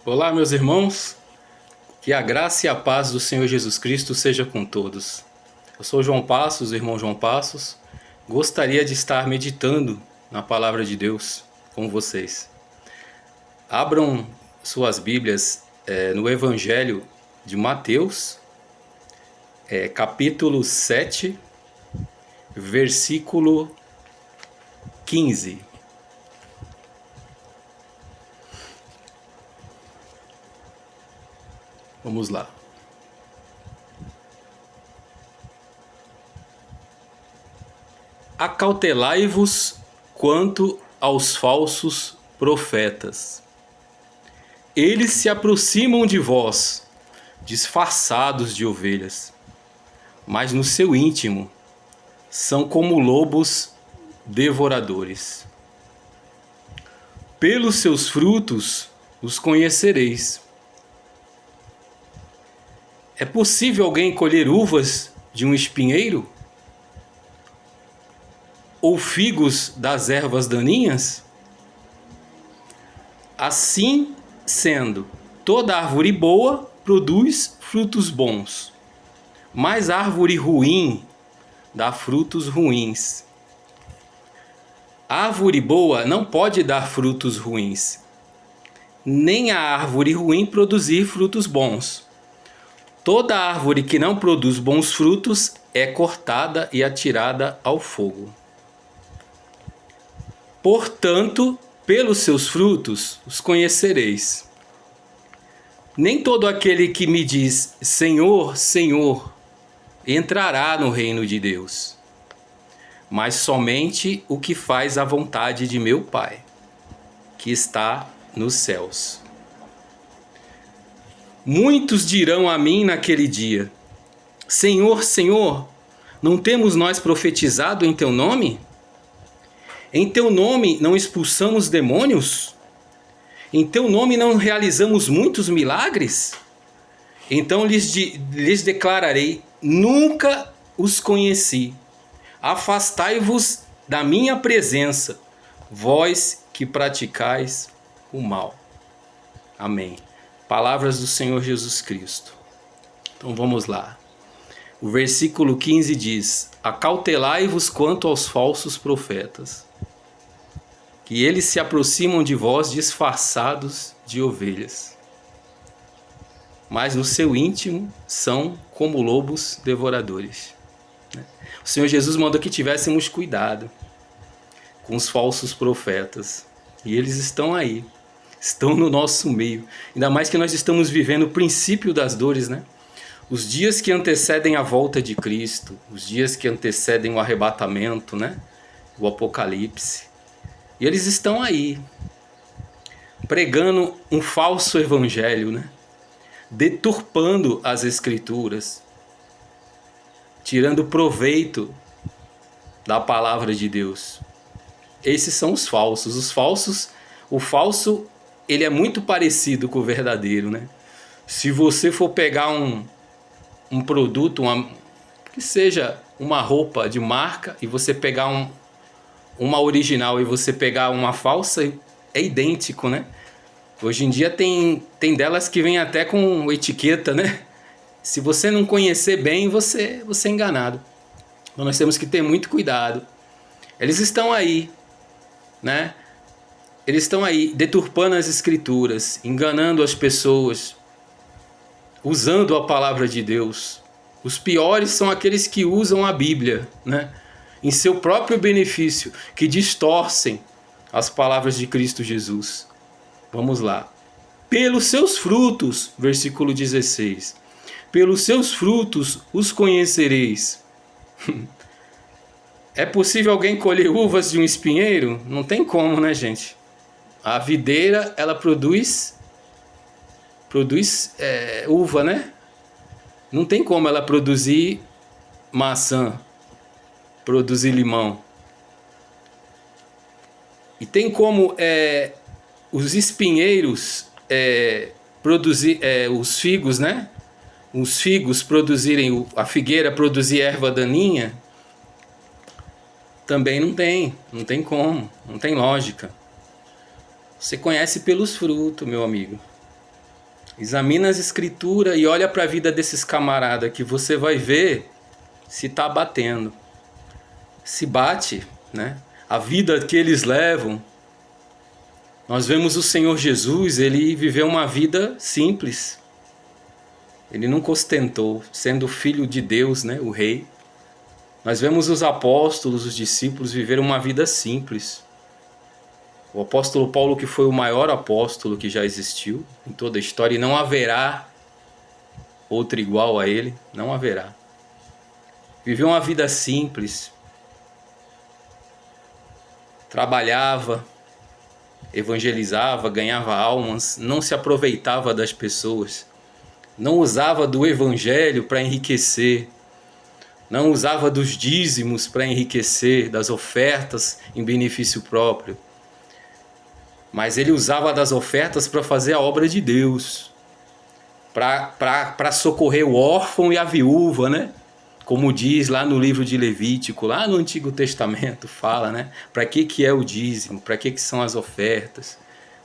Olá, meus irmãos, que a graça e a paz do Senhor Jesus Cristo seja com todos. Eu sou João Passos, o irmão João Passos. Gostaria de estar meditando na palavra de Deus com vocês. Abram suas Bíblias no Evangelho de Mateus, capítulo 7, versículo 15. Vamos lá. Acautelai-vos quanto aos falsos profetas. Eles se aproximam de vós, disfarçados de ovelhas, mas no seu íntimo são como lobos devoradores. Pelos seus frutos os conhecereis. É possível alguém colher uvas de um espinheiro? Ou figos das ervas daninhas? Assim sendo, toda árvore boa produz frutos bons, mas a árvore ruim dá frutos ruins. A árvore boa não pode dar frutos ruins, nem a árvore ruim produzir frutos bons. Toda árvore que não produz bons frutos é cortada e atirada ao fogo. Portanto, pelos seus frutos os conhecereis. Nem todo aquele que me diz Senhor, Senhor, entrará no reino de Deus, mas somente o que faz a vontade de meu Pai, que está nos céus. Muitos dirão a mim naquele dia: Senhor, Senhor, não temos nós profetizado em teu nome? Em teu nome não expulsamos demônios? Em teu nome não realizamos muitos milagres? Então lhes declararei: nunca os conheci. Afastai-vos da minha presença, vós que praticais o mal. Amém. Palavras do Senhor Jesus Cristo. Então vamos lá. O versículo 15 diz: acautelai-vos quanto aos falsos profetas, que eles se aproximam de vós disfarçados de ovelhas, mas no seu íntimo são como lobos devoradores. O Senhor Jesus mandou que tivéssemos cuidado com os falsos profetas, e eles estão aí, estão no nosso meio, ainda mais que nós estamos vivendo o princípio das dores, né? Os dias que antecedem a volta de Cristo, os dias que antecedem o arrebatamento, né? O Apocalipse. E eles estão aí, pregando um falso evangelho, né? Deturpando as Escrituras, tirando proveito da palavra de Deus. Esses são os falsos. O falso, ele é muito parecido com o verdadeiro, né? Se você for pegar um produto, que seja uma roupa de marca, e você pegar uma original e você pegar uma falsa, é idêntico, né? Hoje em dia tem delas que vem até com etiqueta, né? Se você não conhecer bem, você é enganado. Então nós temos que ter muito cuidado. Eles estão aí, né? Eles estão aí deturpando as Escrituras, enganando as pessoas, usando a palavra de Deus. Os piores são aqueles que usam a Bíblia, né? Em seu próprio benefício, que distorcem as palavras de Cristo Jesus. Vamos lá. Pelos seus frutos, versículo 16. Pelos seus frutos os conhecereis. É possível alguém colher uvas de um espinheiro? Não tem como, né, gente? A videira, ela produz uva, né? Não tem como ela produzir maçã, produzir limão. E tem como os espinheiros produzir os figos, né? Os figos produzirem, a figueira produzir erva daninha? Também não tem como, não tem lógica. Você conhece pelos frutos, meu amigo. Examina as escrituras e olha para a vida desses camaradas que você vai ver se está batendo. Se bate, né? A vida que eles levam. Nós vemos o Senhor Jesus, ele viveu uma vida simples. Ele nunca ostentou, sendo filho de Deus, né? O rei. Nós vemos os apóstolos, os discípulos viveram uma vida simples. O apóstolo Paulo, que foi o maior apóstolo que já existiu em toda a história, e não haverá outro igual a ele, não haverá. Viveu uma vida simples, trabalhava, evangelizava, ganhava almas, não se aproveitava das pessoas, não usava do evangelho para enriquecer, não usava dos dízimos para enriquecer, das ofertas em benefício próprio. Mas ele usava das ofertas para fazer a obra de Deus, para socorrer o órfão e a viúva, né? Como diz lá no livro de Levítico, lá no Antigo Testamento, fala, né? Para que é o dízimo? Para que são as ofertas?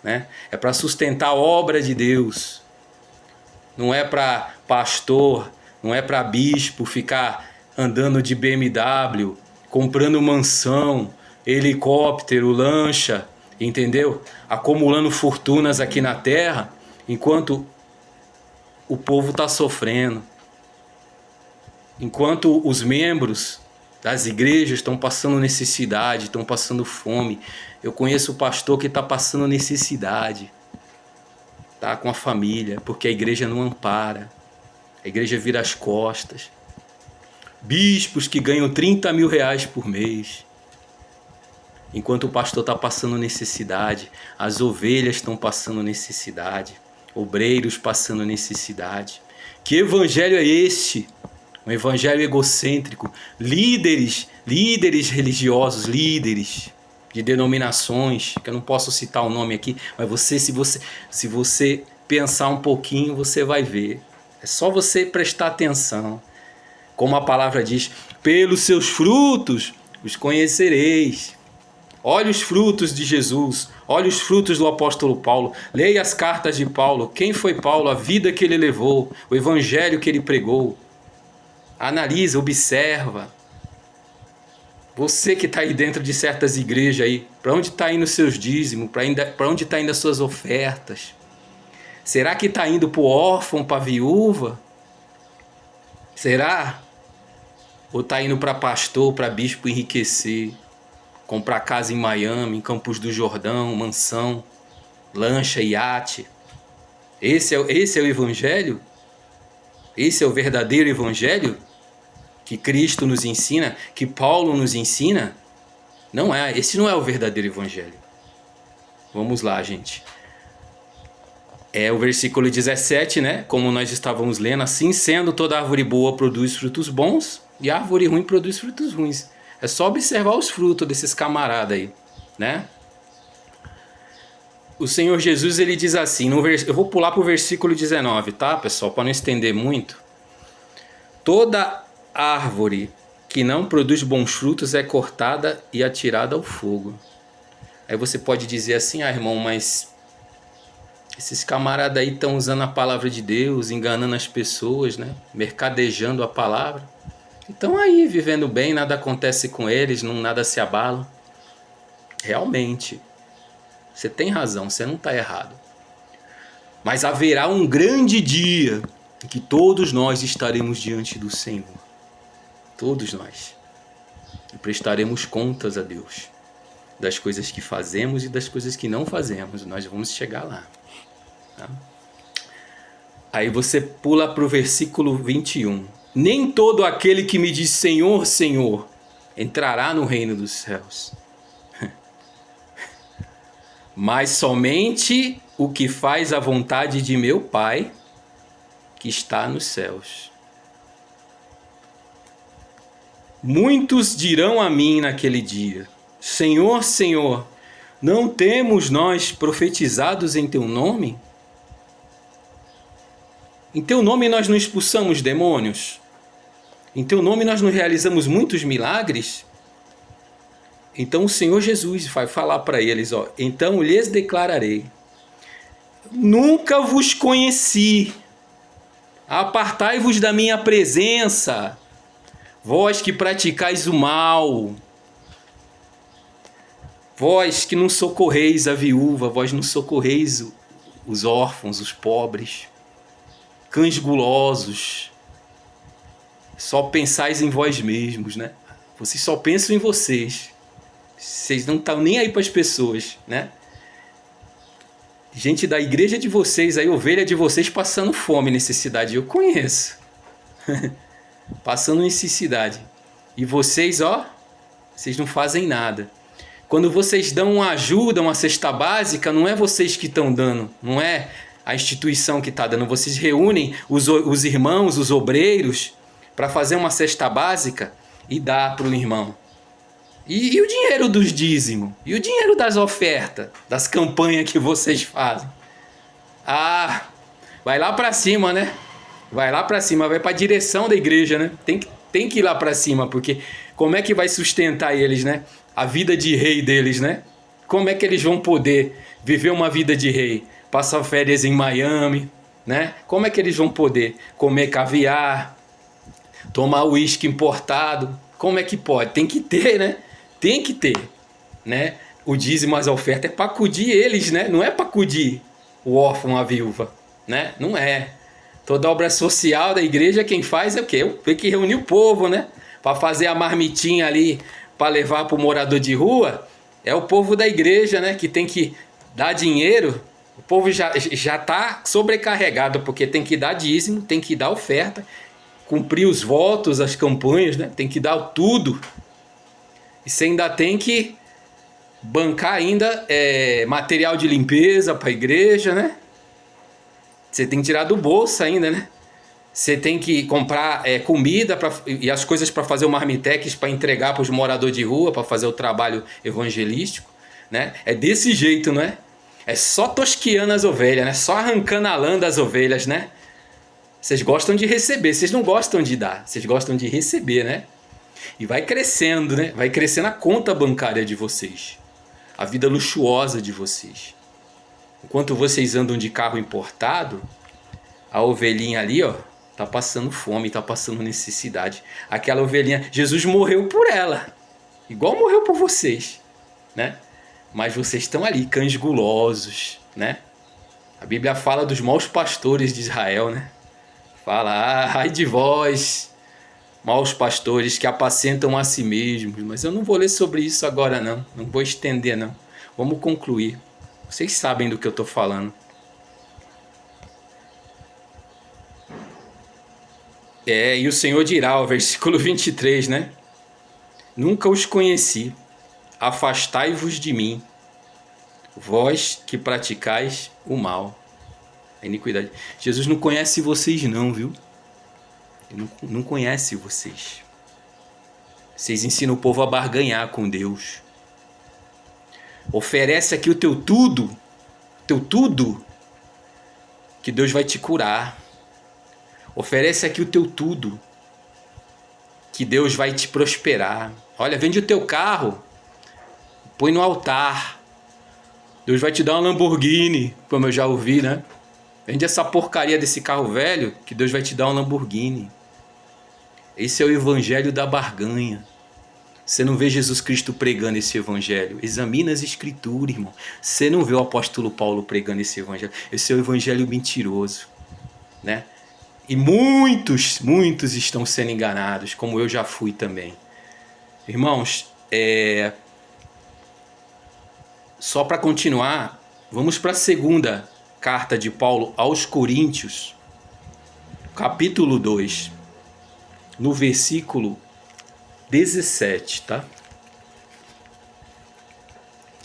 Né? É para sustentar a obra de Deus. Não é para pastor, não é para bispo ficar andando de BMW, comprando mansão, helicóptero, lancha, entendeu? Acumulando fortunas aqui na terra, enquanto o povo está sofrendo. Enquanto os membros das igrejas estão passando necessidade, estão passando fome. Eu conheço o pastor que está passando necessidade. Tá com a família, porque a igreja não ampara. A igreja vira as costas. Bispos que ganham 30 mil reais por mês. Enquanto o pastor está passando necessidade, as ovelhas estão passando necessidade, obreiros passando necessidade. Que evangelho é este? Um evangelho egocêntrico. Líderes religiosos, líderes de denominações, que eu não posso citar o nome aqui, mas se você pensar um pouquinho, você vai ver. É só você prestar atenção. Como a palavra diz, pelos seus frutos os conhecereis. Olha os frutos de Jesus, olha os frutos do apóstolo Paulo, leia as cartas de Paulo, quem foi Paulo, a vida que ele levou, o evangelho que ele pregou. Analisa, observa. Você que está aí dentro de certas igrejas aí, para onde está indo os seus dízimos, para onde está indo as suas ofertas? Será que está indo para o órfão, para a viúva? Será? Ou está indo para pastor, para bispo enriquecer? Comprar casa em Miami, em Campos do Jordão, mansão, lancha, iate. Esse é o evangelho? Esse é o verdadeiro evangelho que Cristo nos ensina, que Paulo nos ensina? Não é, esse não é o verdadeiro evangelho. Vamos lá, gente. É o versículo 17, né? Como nós estávamos lendo, assim sendo, toda árvore boa produz frutos bons e árvore ruim produz frutos ruins. É só observar os frutos desses camaradas aí, né? O Senhor Jesus, ele diz assim, eu vou pular para o versículo 19, tá, pessoal? Para não estender muito. Toda árvore que não produz bons frutos é cortada e atirada ao fogo. Aí você pode dizer assim, irmão, mas esses camaradas aí estão usando a palavra de Deus, enganando as pessoas, né? Mercadejando a palavra. Estão aí vivendo bem, nada acontece com eles, nada se abala. Realmente, você tem razão, você não está errado. Mas haverá um grande dia em que todos nós estaremos diante do Senhor. Todos nós. E prestaremos contas a Deus das coisas que fazemos e das coisas que não fazemos. Nós vamos chegar lá. Tá? Aí você pula para o versículo 21. Nem todo aquele que me diz Senhor, Senhor, entrará no reino dos céus. Mas somente o que faz a vontade de meu Pai, que está nos céus. Muitos dirão a mim naquele dia, Senhor, Senhor, não temos nós profetizados em teu nome? Em teu nome nós não expulsamos demônios? Em teu nome nós não realizamos muitos milagres? Então o Senhor Jesus vai falar para eles, ó, então lhes declararei. nunca vos conheci. Apartai-vos da minha presença, vós que praticais o mal. Vós que não socorreis a viúva, vós não socorreis os órfãos, os pobres, cães gulosos. Só pensais em vós mesmos, né? Vocês só pensam em vocês. Vocês não estão nem aí para as pessoas, né? Gente da igreja de vocês, aí, ovelha de vocês passando fome, necessidade. Eu conheço. Passando necessidade. E vocês, ó, vocês não fazem nada. Quando vocês dão uma ajuda, uma cesta básica, não é vocês que estão dando, não é a instituição que está dando. Vocês reúnem os irmãos, os obreiros, para fazer uma cesta básica e dar para o irmão. E o dinheiro dos dízimos? E o dinheiro das ofertas? Das campanhas que vocês fazem? Ah, vai lá para cima, né? Vai lá para cima, vai para a direção da igreja, né? Tem que ir lá para cima, porque como é que vai sustentar eles, né? A vida de rei deles, né? Como é que eles vão poder viver uma vida de rei? Passar férias em Miami, né? Como é que eles vão poder comer caviar, tomar uísque importado? Como é que pode? Tem que ter, né? Tem que ter, né? O dízimo, as ofertas é para acudir eles, né? Não é para acudir o órfão, a viúva, né? Não é. Toda obra social da igreja, quem faz é o quê? Tem que reunir o povo, né? Para fazer a marmitinha ali, para levar para o morador de rua, é o povo da igreja, né? Que tem que dar dinheiro. O povo já está sobrecarregado, porque tem que dar dízimo, tem que dar oferta, cumprir os votos, as campanhas, né? Tem que dar tudo. E você ainda tem que bancar ainda material de limpeza para a igreja, né? Você tem que tirar do bolso ainda, né? Você tem que comprar comida e as coisas para fazer o marmitex, para entregar para os moradores de rua, para fazer o trabalho evangelístico, né? É desse jeito, não é? É só tosquiando as ovelhas, né? Só arrancando a lã das ovelhas, né? Vocês gostam de receber, vocês não gostam de dar, vocês gostam de receber, né? E vai crescendo, né? Vai crescendo a conta bancária de vocês, a vida luxuosa de vocês. Enquanto vocês andam de carro importado, a ovelhinha ali, ó, tá passando fome, tá passando necessidade. Aquela ovelhinha, Jesus morreu por ela, igual morreu por vocês, né? Mas vocês estão ali, cães gulosos, né? A Bíblia fala dos maus pastores de Israel, né? Fala, ai de vós, maus pastores que apacentam a si mesmos. Mas eu não vou ler sobre isso agora, não. Não vou estender, não. Vamos concluir. Vocês sabem do que eu estou falando. E o Senhor dirá, o versículo 23, né? Nunca os conheci. Afastai-vos de mim, vós que praticais o mal, a iniquidade. Jesus não conhece vocês não, viu? Ele não conhece vocês. Vocês ensinam o povo a barganhar com Deus. Oferece aqui o teu tudo, que Deus vai te curar. Oferece aqui o teu tudo, que Deus vai te prosperar. Olha, vende o teu carro, põe no altar. Deus vai te dar uma Lamborghini, como eu já ouvi, né? Vende essa porcaria desse carro velho, que Deus vai te dar uma Lamborghini. Esse é o evangelho da barganha. Você não vê Jesus Cristo pregando esse evangelho. Examina as escrituras, irmão. Você não vê o apóstolo Paulo pregando esse evangelho. Esse é o evangelho mentiroso, né? E muitos estão sendo enganados, como eu já fui também. Irmãos, só para continuar, vamos para a segunda carta de Paulo aos Coríntios, capítulo 2, no versículo 17, tá?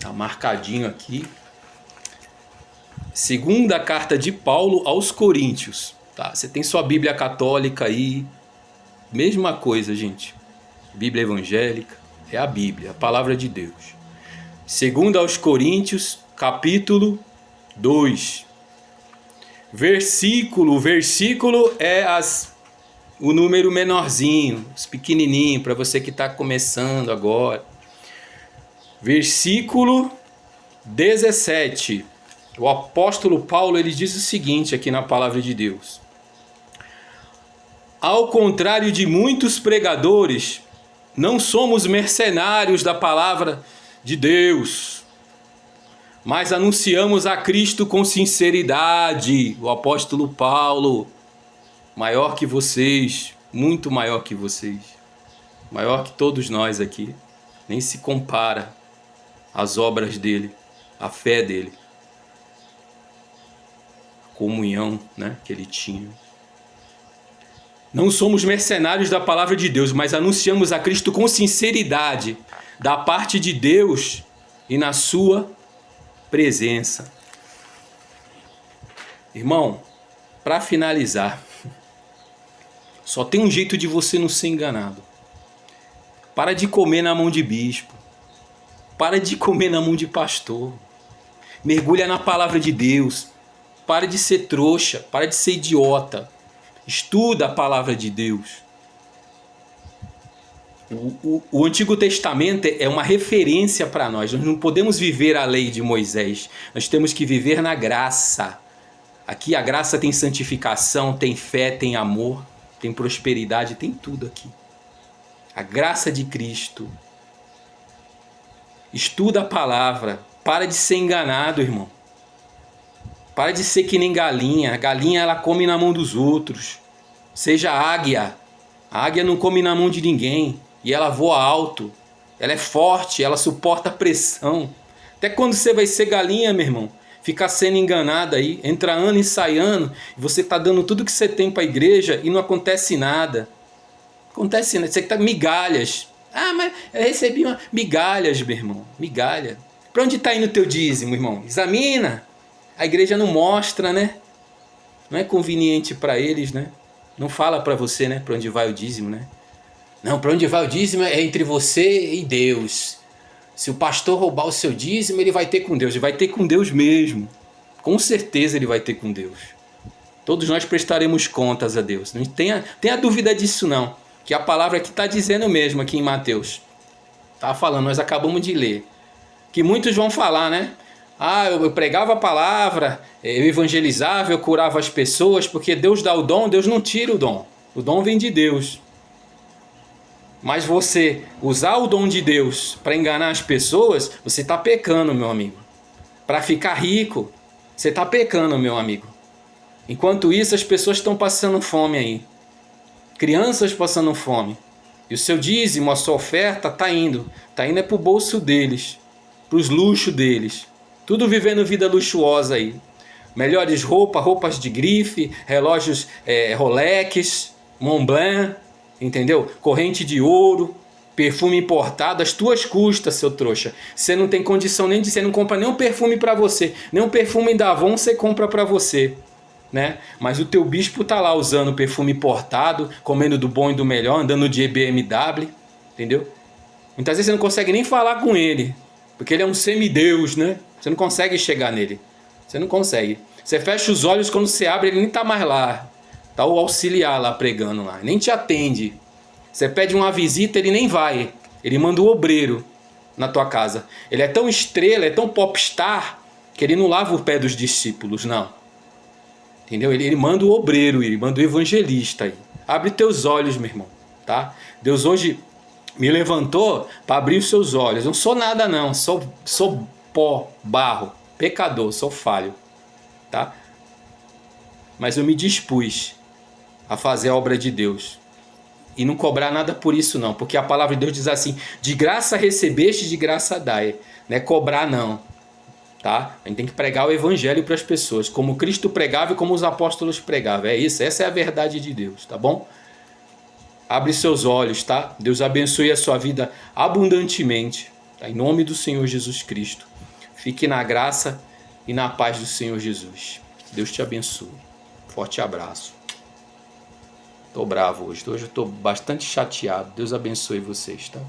Tá marcadinho aqui. Segunda carta de Paulo aos Coríntios, tá? Você tem sua Bíblia católica aí, mesma coisa, gente. Bíblia evangélica, é a Bíblia, a palavra de Deus. Segunda aos Coríntios, capítulo 2. Versículo é o número menorzinho, os pequenininhos, para você que está começando agora. Versículo 17. O apóstolo Paulo, ele diz o seguinte aqui na palavra de Deus: ao contrário de muitos pregadores, não somos mercenários da palavra de Deus, mas anunciamos a Cristo com sinceridade. O apóstolo Paulo, maior que vocês, muito maior que vocês, maior que todos nós aqui, nem se compara às obras dele, à fé dele, a comunhão, né, que ele tinha. Não somos mercenários da palavra de Deus, mas anunciamos a Cristo com sinceridade, da parte de Deus e na sua presença. Irmão, para finalizar, só tem um jeito de você não ser enganado. Para de comer na mão de bispo. Para de comer na mão de pastor. Mergulha na palavra de Deus. Para de ser trouxa, para de ser idiota. Estuda a palavra de Deus. O Antigo Testamento é uma referência para nós. Nós não podemos viver a lei de Moisés. Nós temos que viver na graça. Aqui a graça tem santificação, tem fé, tem amor, tem prosperidade, tem tudo aqui. A graça de Cristo. Estuda a palavra. Para de ser enganado, irmão. Para de ser que nem galinha. A galinha, ela come na mão dos outros. Seja águia. A águia não come na mão de ninguém. E ela voa alto. Ela é forte. Ela suporta a pressão. Até quando você vai ser galinha, meu irmão, ficar sendo enganado aí. Entra ano e sai ano. E você está dando tudo que você tem para a igreja e não acontece nada. Acontece nada. Você está migalhas. Ah, mas eu recebi uma... Migalhas, meu irmão. Migalha. Para onde está indo o teu dízimo, irmão? Examina. A igreja não mostra, né? Não é conveniente para eles, né? Não fala para você, né? Para onde vai o dízimo, né? Não, para onde vai o dízimo é entre você e Deus. Se o pastor roubar o seu dízimo, ele vai ter com Deus. Ele vai ter com Deus mesmo. Com certeza ele vai ter com Deus. Todos nós prestaremos contas a Deus. Não tenha dúvida disso, não. Que a palavra aqui está dizendo mesmo, aqui em Mateus. Está falando, nós acabamos de ler. Que muitos vão falar, né? Ah, eu pregava a palavra, eu evangelizava, eu curava as pessoas, porque Deus dá o dom, Deus não tira o dom. O dom vem de Deus. Mas você usar o dom de Deus para enganar as pessoas, você está pecando, meu amigo. Para ficar rico, você está pecando, meu amigo. Enquanto isso, as pessoas estão passando fome aí. Crianças passando fome. E o seu dízimo, a sua oferta, está indo. Está indo é para o bolso deles, para os luxos deles. Tudo vivendo vida luxuosa aí. Melhores roupas de grife, relógios Rolex, Montblanc, entendeu? Corrente de ouro, perfume importado, às tuas custas, seu trouxa. Você não tem condição nem de... Você não compra nenhum perfume para você. Nem um perfume da Avon você compra para você, né? Mas o teu bispo tá lá usando perfume importado, comendo do bom e do melhor, andando de BMW, entendeu? Muitas vezes você não consegue nem falar com ele, porque ele é um semideus, né? Você não consegue chegar nele. Você não consegue. Você fecha os olhos, quando você abre, ele nem tá mais lá. Tá o auxiliar lá pregando lá. Nem te atende. Você pede uma visita, ele nem vai. Ele manda o obreiro na tua casa. Ele é tão estrela, é tão popstar, que ele não lava o pé dos discípulos, não. Entendeu? Ele manda o obreiro, ele manda o evangelista aí. Abre teus olhos, meu irmão. Tá? Deus hoje me levantou para abrir os seus olhos. Eu não sou nada, não. Sou pó, barro, pecador, sou falho, tá? Mas eu me dispus a fazer a obra de Deus e não cobrar nada por isso, não, porque a palavra de Deus diz assim: de graça recebeste, de graça dai. Não é cobrar, não, tá? A gente tem que pregar o evangelho para as pessoas, como Cristo pregava e como os apóstolos pregavam. É isso, essa é a verdade de Deus, tá bom? Abre seus olhos, tá? Deus abençoe a sua vida abundantemente, tá? Em nome do Senhor Jesus Cristo. Fique na graça e na paz do Senhor Jesus. Deus te abençoe. Forte abraço. Tô bravo hoje. Hoje eu tô bastante chateado. Deus abençoe vocês, tá?